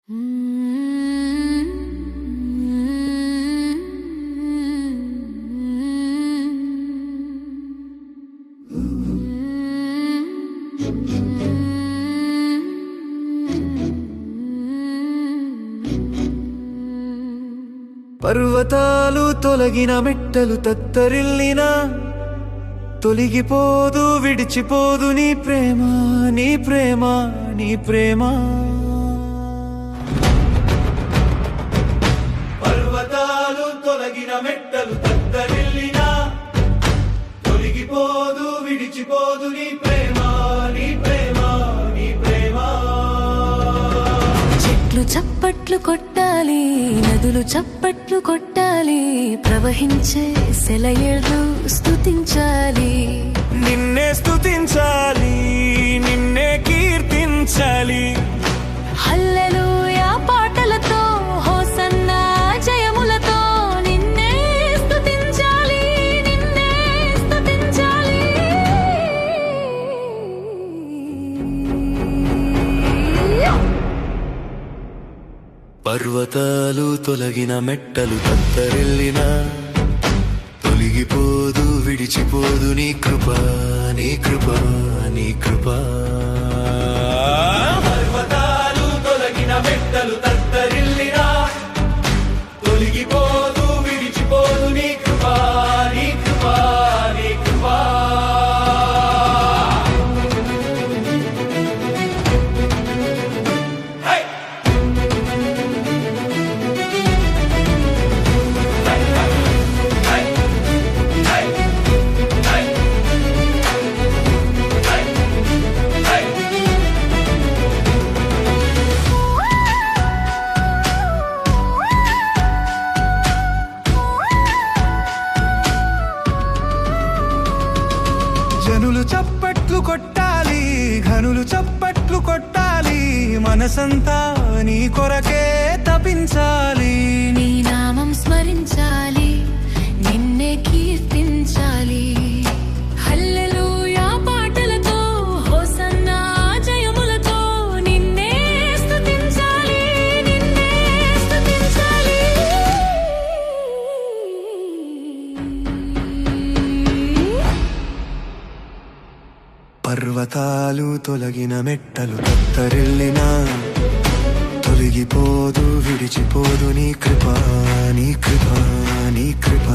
పర్వతాలు తొలగిన మెట్టలు తత్తరిల్లిన తొలగిపోదు విడిచిపోదు నీ ప్రేమ నీ ప్రేమ నీ ప్రేమ. పర్వతాలు తొలగిన మెట్టలు తత్తరిల్లిన తొలగిపోదు విడిచిపోదు నీ ప్రేమ నీ ప్రేమ నీ ప్రేమ. చెట్లు చప్పట్లు కొట్టాలి, నదులు చప్పట్లు కొట్టాలి, ప్రవహించే సెలయేళ్ళు స్తుతించాలి. నిన్నే స్తుతించాలి, నిన్నే కీర్తించాలి. హల్లెలూయా పాటలతో, హోసన్నా జయములతో నిన్నే స్తుతించాలి, నిన్నే స్తుతించాలి. పర్వతాలు తొలగిన మెట్టలు తత్తరిల్లిన తొలగిపోదు విడిచిపోదు నీ కృప నీ కృప నీ కృప. పర్వతాలు తొలగిన మెట్టలు తత్తరిల్లిన తొలగిపోదు విడిచిపోదు నీ కృప నీ కృప నీ కృప. జనులు చప్పట్లు కొట్టాలి, ఘనులు చప్పట్లు కొట్టాలి, మనసంతా నీ కొరకే తపించాలి. నీ నామం స్మరించాలి, నిన్నే కీర్తించాలి. హల్లెలూయా పాటలతో, హోసన్నా జయములతో నిన్నే స్తుతించాలి, నిన్నే స్తుతించాలి. పర్వతాలు తొలగిన మెట్టలు తత్తరిల్లిన తొలగిపోదు విడిచిపోదు నీ కృప నీ కృప నీ కృప.